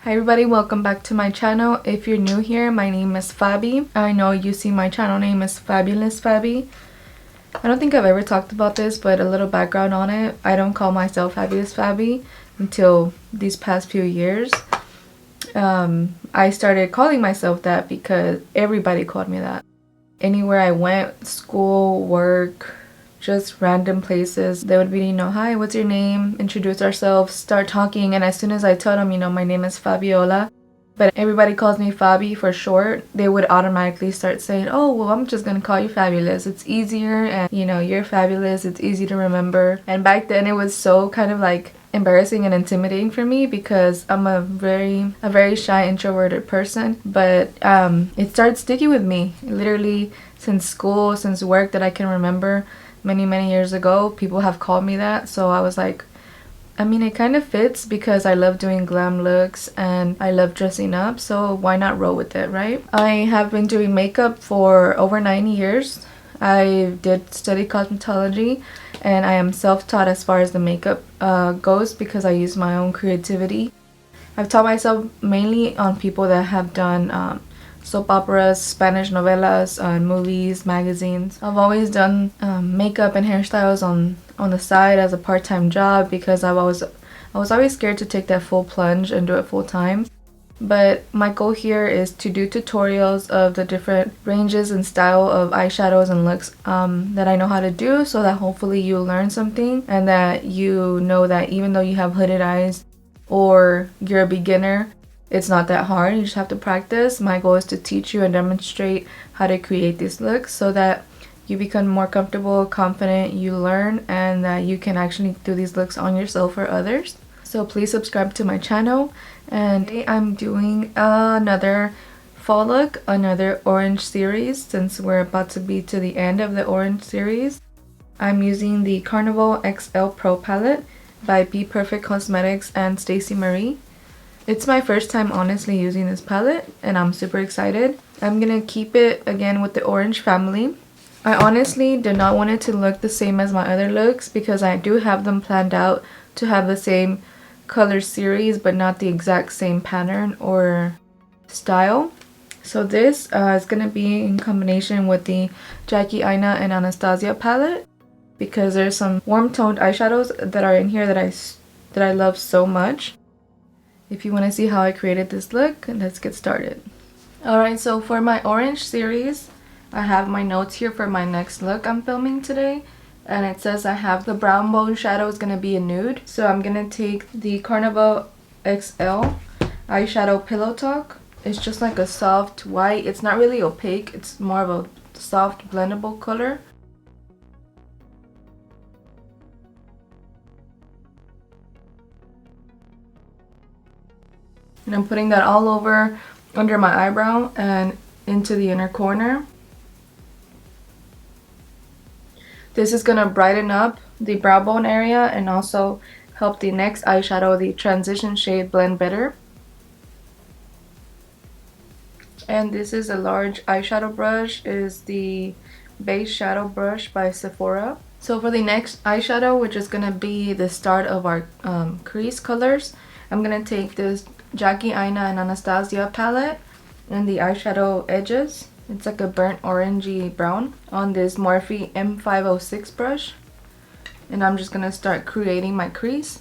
Hi everybody, welcome back to my channel. If you're new here, my name is Fabi. I know you see my channel name is Fabulous Fabi. I don't think I've ever talked about this, but a little background on it. I don't call myself Fabulous Fabi until these past few years. I started calling myself that because everybody called me that. Anywhere I went, school, work, just random places, they would be, hi, what's your name? Introduce ourselves, start talking, and as soon as I tell them, my name is Fabiola, but everybody calls me Fabi for short, they would automatically start saying, oh, well, I'm just gonna call you Fabulous. It's easier, and you're fabulous, it's easy to remember. And back then it was so kind of like embarrassing and intimidating for me because I'm a very shy, introverted person, but it started sticking with me literally since school, since work that I can remember. Many years ago, people have called me that, so I was like, it kind of fits because I love doing glam looks and I love dressing up, so why not roll with it, right? I have been doing makeup for over 9 years. I did study cosmetology and I am self-taught as far as the makeup goes because I use my own creativity. I've taught myself mainly on people that have done soap operas, Spanish novelas, movies, magazines. I've always done makeup and hairstyles on the side as a part-time job because I was always scared to take that full plunge and do it full time. But my goal here is to do tutorials of the different ranges and style of eyeshadows and looks that I know how to do, so that hopefully you'll learn something and that you know that even though you have hooded eyes or you're a beginner, it's not that hard. You just have to practice. My goal is to teach you and demonstrate how to create these looks so that you become more comfortable, confident, you learn, and that you can actually do these looks on yourself or others. So please subscribe to my channel. And today I'm doing another fall look, another orange series, since we're about to be to the end of the orange series. I'm using the Carnival XL Palette by Bperfect Cosmetics and Stacey Marie. It's my first time honestly using this palette and I'm super excited. I'm gonna keep it again with the orange family. I honestly did not want it to look the same as my other looks because I do have them planned out to have the same color series but not the exact same pattern or style. So this is gonna be in combination with the Jackie Aina and Anastasia palette because there's some warm toned eyeshadows that are in here that I love so much. If you want to see how I created this look, let's get started. Alright, so for my orange series, I have my notes here for my next look I'm filming today. And it says I have the brown bone shadow is going to be a nude. So I'm going to take the Carnival XL eyeshadow Pillow Talk. It's just like a soft white. It's not really opaque. It's more of a soft blendable color. And I'm putting that all over under my eyebrow and into the inner corner. This is going to brighten up the brow bone area and also help the next eyeshadow, the transition shade, blend better. And this is a large eyeshadow brush. It is the Base Shadow Brush by Sephora. So for the next eyeshadow, which is going to be the start of our crease colors, I'm going to take this Jackie Aina and Anastasia palette and the eyeshadow edges. It's like a burnt orangey brown on this Morphe M506 brush. And I'm just going to start creating my crease.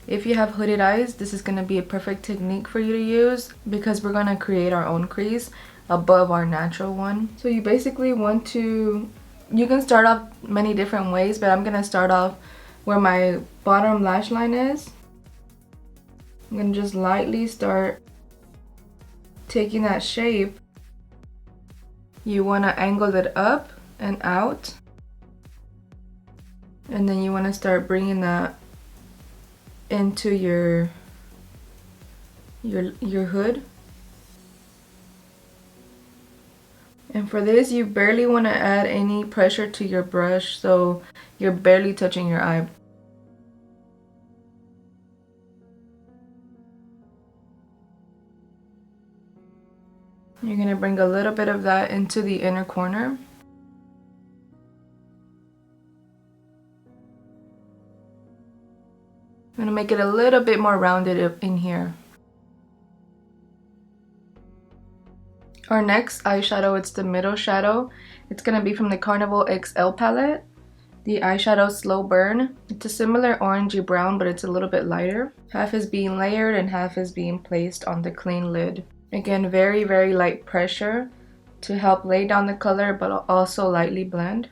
If you have hooded eyes, this is going to be a perfect technique for you to use because we're going to create our own crease above our natural one. So you basically want to, you can start off many different ways, but I'm going to start off where my bottom lash line is. I'm going to just lightly start taking that shape. You want to angle it up and out. And then you want to start bringing that into your hood. And for this, you barely want to add any pressure to your brush, so you're barely touching your eye. You're going to bring a little bit of that into the inner corner. I'm going to make it a little bit more rounded up in here. Our next eyeshadow, it's the middle shadow. It's gonna be from the Carnival XL palette. The eyeshadow Slow Burn. It's a similar orangey brown, but it's a little bit lighter. Half is being layered and half is being placed on the clean lid. Again, very, very light pressure to help lay down the color, but also lightly blend.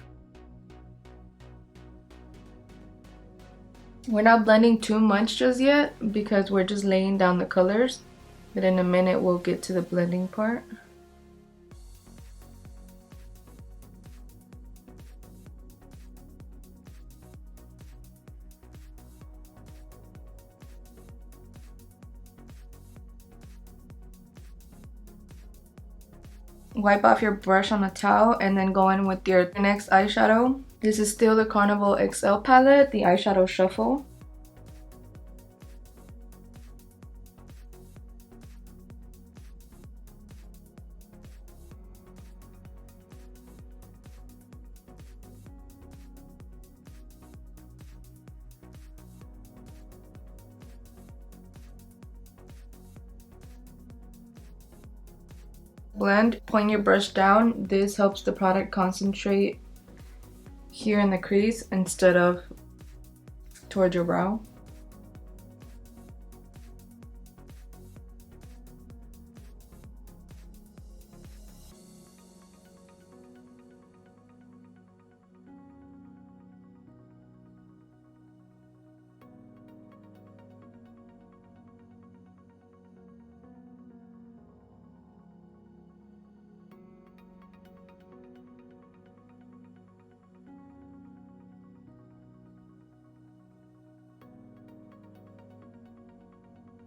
We're not blending too much just yet because we're just laying down the colors, but in a minute we'll get to the blending part. Wipe off your brush on a towel and then go in with your next eyeshadow. This is still the Carnival XL palette, the eyeshadow Shuffle. Blend, point your brush down. This helps the product concentrate here in the crease instead of towards your brow.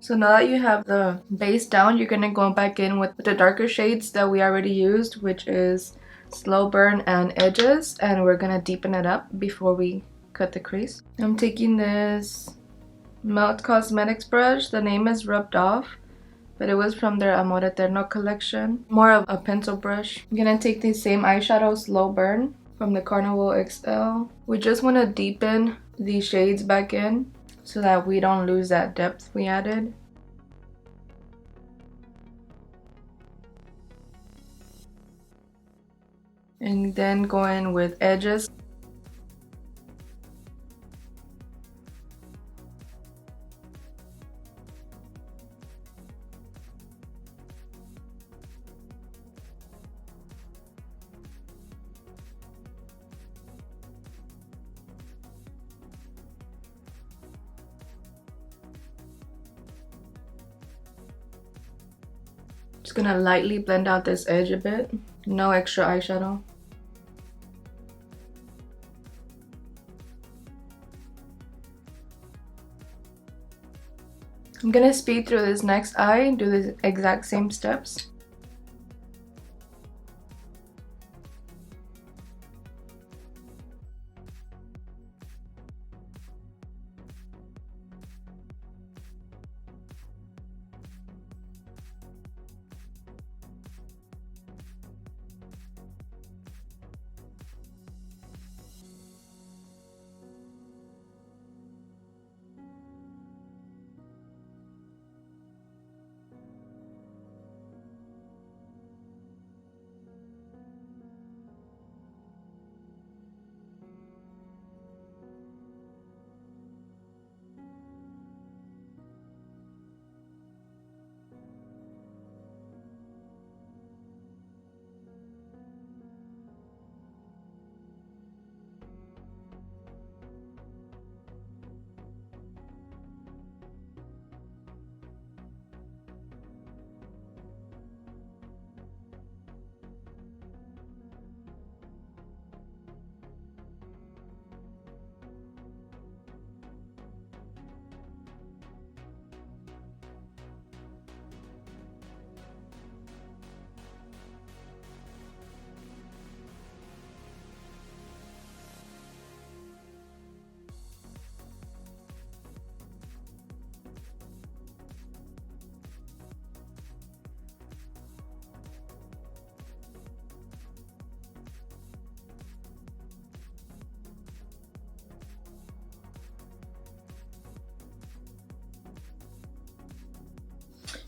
So now that you have the base down, you're gonna go back in with the darker shades that we already used, which is Slow Burn and Edges, and we're gonna deepen it up before we cut the crease. I'm taking this Melt Cosmetics brush. The name is Rubbed Off, but it was from their Amor Eterno collection. More of a pencil brush. I'm gonna take the same eyeshadow Slow Burn from the Carnival XL. We just wanna deepen these shades back in so that we don't lose that depth we added. And then go in with Edges. Just gonna lightly blend out this edge a bit. No extra eyeshadow. I'm gonna speed through this next eye, do the exact same steps.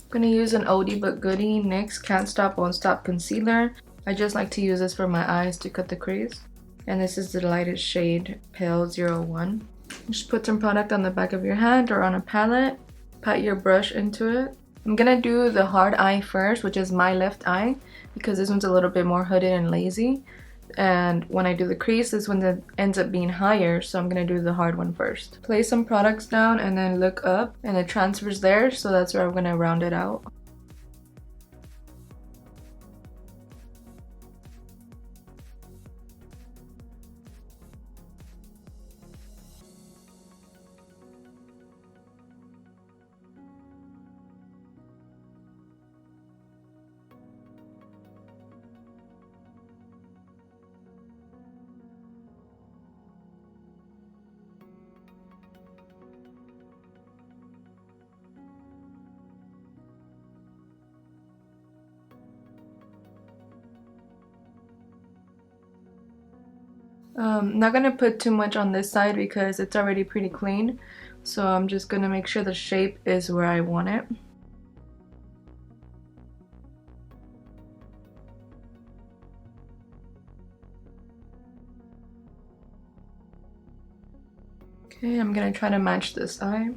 I'm gonna use an oldie but goodie NYX Can't Stop Won't Stop concealer. I just like to use this for my eyes to cut the crease. And this is the lightest shade, Pale 01. Just put some product on the back of your hand or on a palette. Pat your brush into it. I'm gonna do the hard eye first, which is my left eye, because this one's a little bit more hooded and lazy. And when I do the crease, this one ends up being higher, so I'm gonna do the hard one first. Place some products down and then look up, and it transfers there, so that's where I'm gonna round it out. Not gonna put too much on this side because it's already pretty clean, so I'm just gonna make sure the shape is where I want it. Okay, I'm gonna try to match this eye.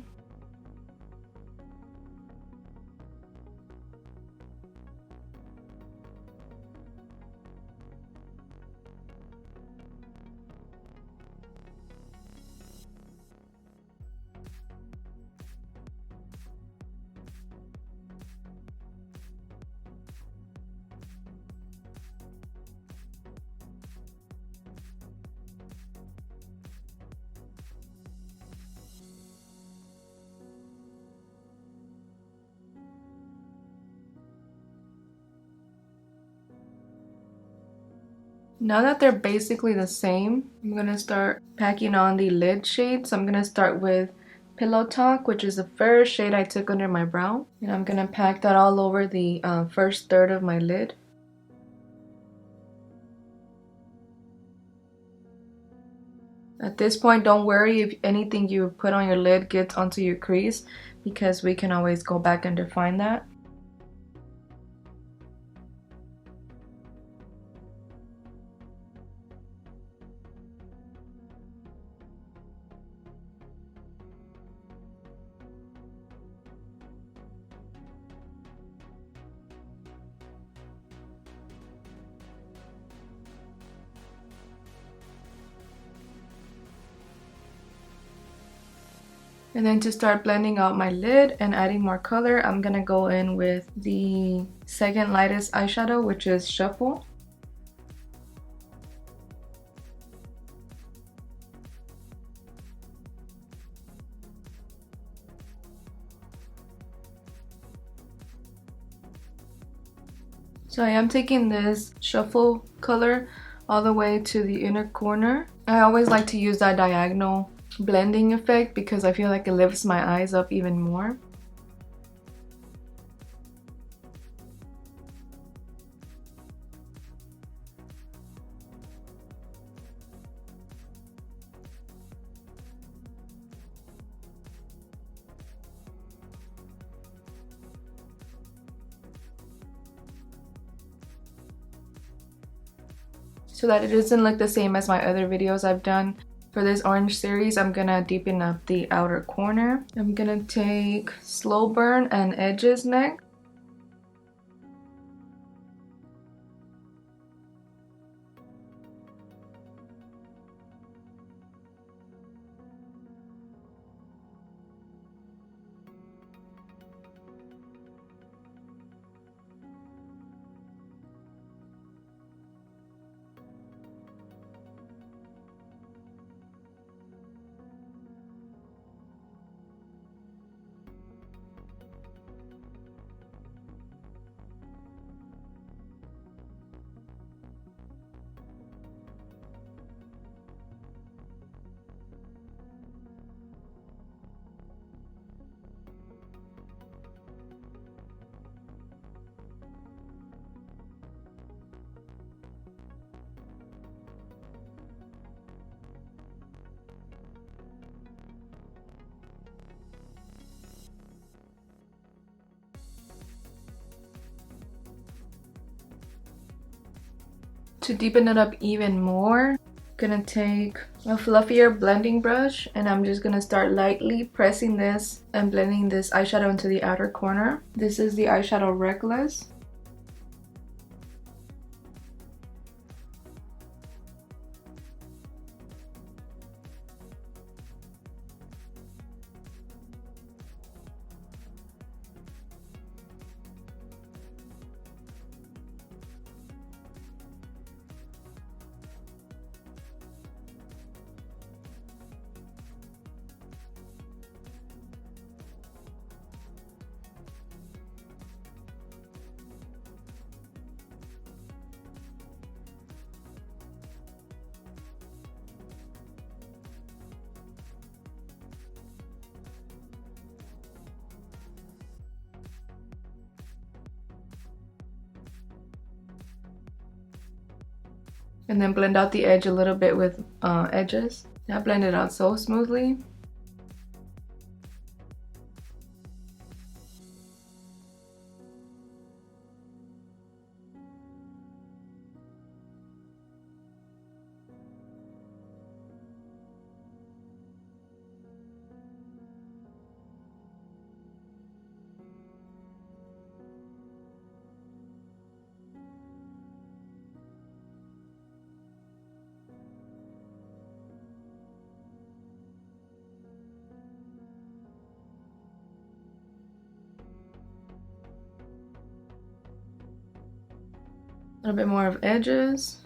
Now that they're basically the same, I'm gonna start packing on the lid shade. So I'm gonna start with Pillow Talk, which is the first shade I took under my brow. And I'm gonna pack that all over the first third of my lid. At this point, don't worry if anything you put on your lid gets onto your crease, because we can always go back and define that. And then to start blending out my lid and adding more color, I'm gonna go in with the second lightest eyeshadow, which is Shuffle. So I am taking this Shuffle color all the way to the inner corner. I always like to use that diagonal blending effect because I feel like it lifts my eyes up even more. So that it doesn't look the same as my other videos I've done. For this orange series, I'm gonna deepen up the outer corner. I'm gonna take Slow Burn and Edges next. To deepen it up even more, I'm gonna take a fluffier blending brush and I'm just gonna start lightly pressing this and blending this eyeshadow into the outer corner. This is the eyeshadow Reckless. And then blend out the edge a little bit with edges. That blended out so smoothly. A little bit more of edges.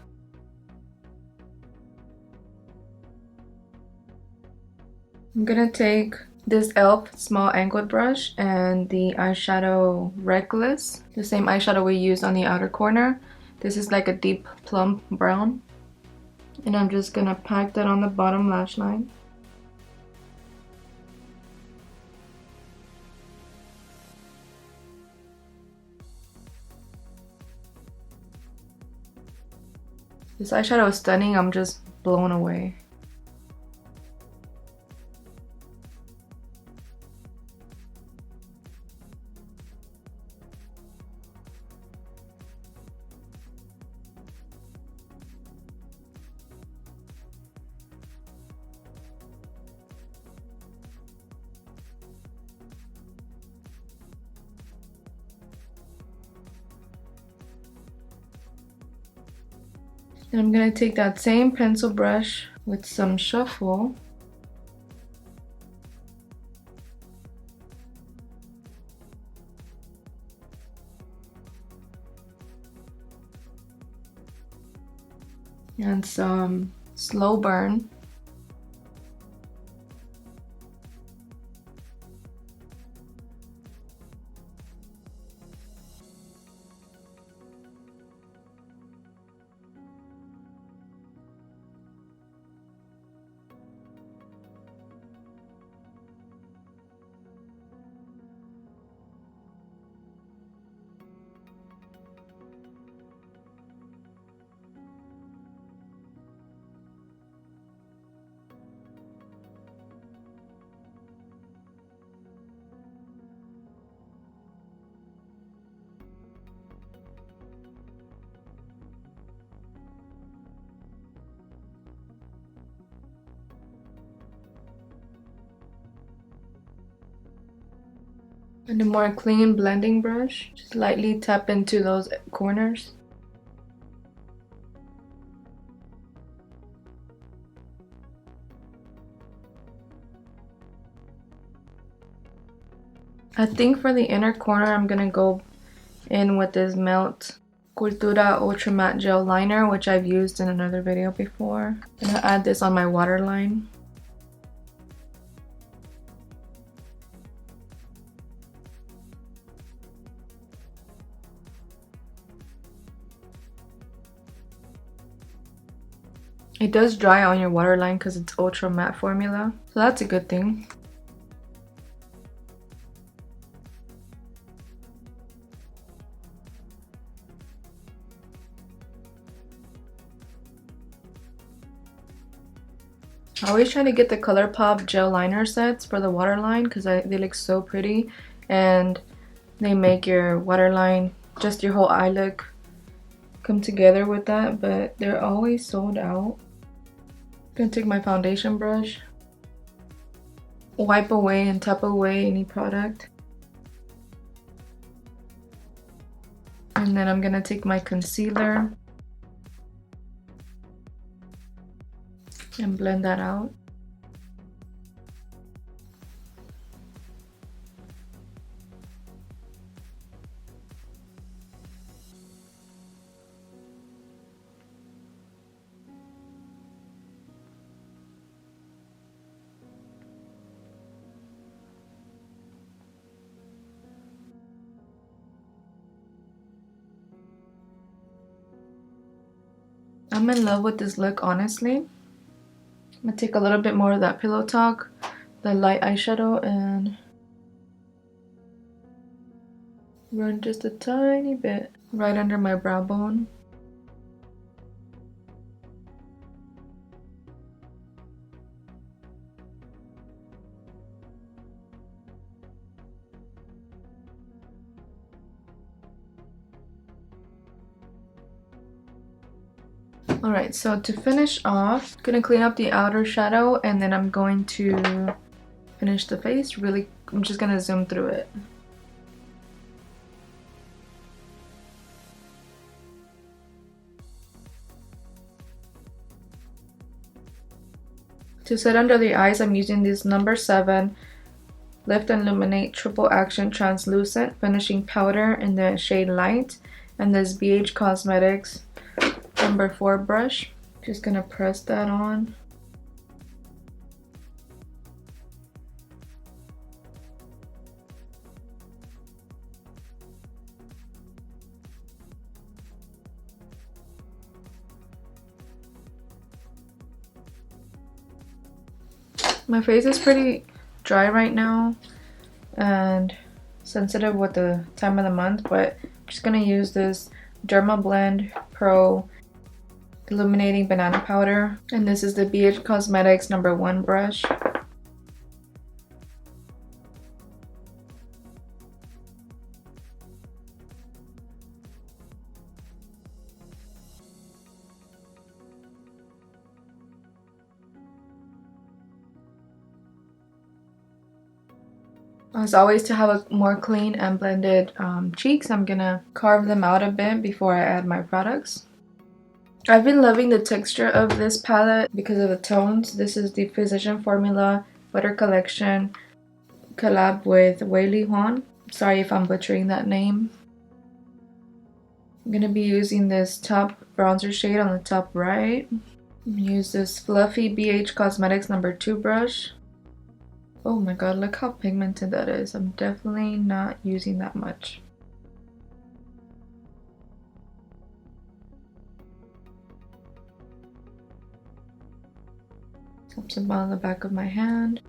I'm gonna take this e.l.f. small angled brush and the eyeshadow Reckless, the same eyeshadow we used on the outer corner. This is like a deep plum brown. And I'm just gonna pack that on the bottom lash line. This eyeshadow is stunning, I'm just blown away. And I'm gonna take that same pencil brush with some shuffle and some slow burn. And a more clean blending brush, just lightly tap into those corners. I think for the inner corner, I'm gonna go in with this Melt Cultura Ultra Matte Gel Liner, which I've used in another video before. I'm gonna add this on my waterline. It does dry on your waterline because it's ultra matte formula, so that's a good thing. I always try to get the ColourPop gel liner sets for the waterline because they look so pretty and they make your waterline, just your whole eye look come together with that, but they're always sold out. I'm gonna take my foundation brush, wipe away and tap away any product. And then I'm gonna take my concealer and blend that out. I'm in love with this look, honestly. I'm gonna take a little bit more of that Pillow Talk, the light eyeshadow, and run just a tiny bit right under my brow bone. Alright, so to finish off, I'm gonna clean up the outer shadow and then I'm going to finish the face. Really, I'm just gonna zoom through it. To set under the eyes, I'm using this number 7 Lift and Illuminate Triple Action Translucent Finishing Powder in the shade Light, and this BH Cosmetics number 4 brush. Just gonna press that on. My face is pretty dry right now and sensitive with the time of the month, but I'm just gonna use this Derma Blend Pro Illuminating Banana Powder, and this is the BH Cosmetics number 1 brush. As always, to have a more clean and blended cheeks, I'm gonna carve them out a bit before I add my products. I've been loving the texture of this palette because of the tones. This is the Physician Formula Butter Collection collab with Wei Li Huan. Sorry if I'm butchering that name. I'm gonna be using this top bronzer shade on the top right. I'm gonna use this fluffy BH Cosmetics number 2 brush. Oh my god, look how pigmented that is. I'm definitely not using that much. Tap some on the back of my hand.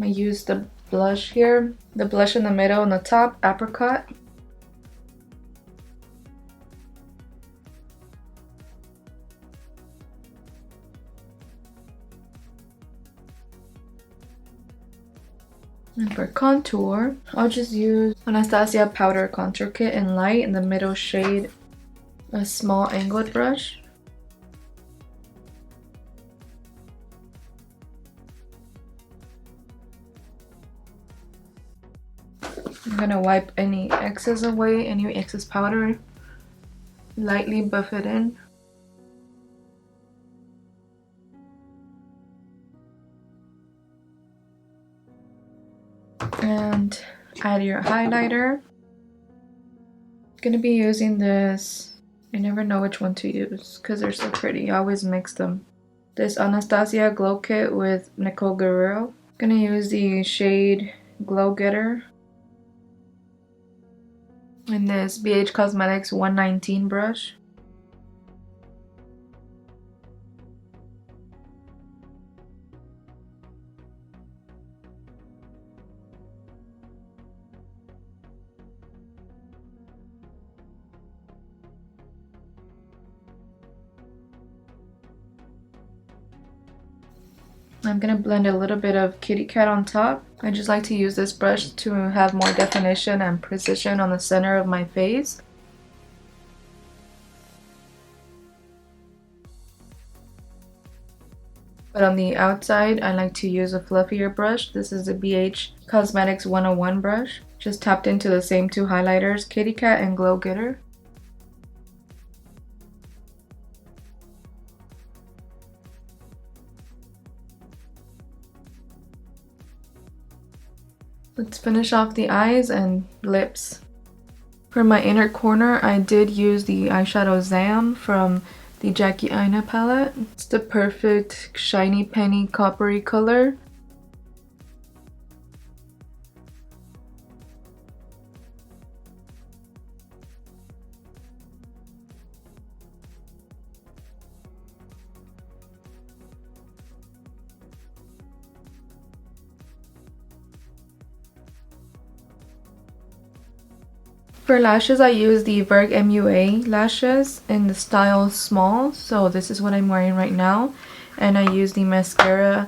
I'm gonna use the blush here, the blush in the middle and the top, Apricot. And for contour, I'll just use Anastasia Powder Contour Kit in light in the middle shade, a small angled brush. I'm gonna wipe any excess away, any excess powder, lightly buff it in. And add your highlighter. I'm gonna be using this, I never know which one to use because they're so pretty, I always mix them. This Anastasia Glow Kit with Nicole Guerrero. Gonna use the shade Glow Getter in this BH Cosmetics 119 brush. I'm gonna blend a little bit of Kitty Cat on top. I just like to use this brush to have more definition and precision on the center of my face. But on the outside, I like to use a fluffier brush. This is the BH Cosmetics 101 brush. Just tapped into the same two highlighters, Kitty Cat and Glow Getter. Let's finish off the eyes and lips. For my inner corner, I did use the eyeshadow Zam from the Jackie Aina palette. It's the perfect shiny penny coppery color. For lashes, I use the Verge MUA lashes in the style small, so this is what I'm wearing right now. And I use the mascara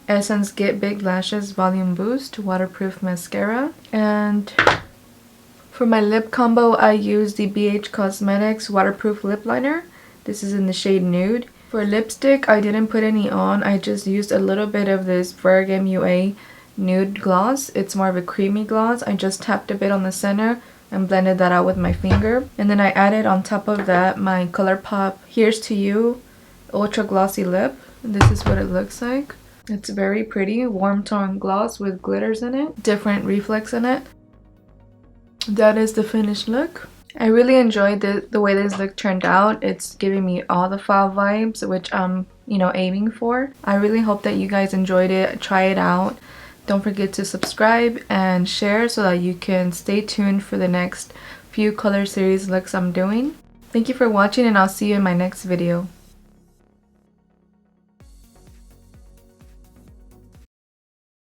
Essence Get Big Lashes Volume Boost Waterproof Mascara. And for my lip combo, I use the BH Cosmetics Waterproof Lip Liner. This is in the shade Nude. For lipstick, I didn't put any on. I just used a little bit of this Verge MUA Nude Gloss. It's more of a creamy gloss. I just tapped a bit on the center and blended that out with my finger. And then I added on top of that my ColourPop Here's to You Ultra Glossy Lip. This is what it looks like. It's very pretty, warm tone gloss with glitters in it, different reflex in it. That is the finished look. I really enjoyed the way this look turned out. It's giving me all the fall vibes, which I'm, aiming for. I really hope that you guys enjoyed it. Try it out. Don't forget to subscribe and share so that you can stay tuned for the next few color series looks I'm doing. Thank you for watching, and I'll see you in my next video.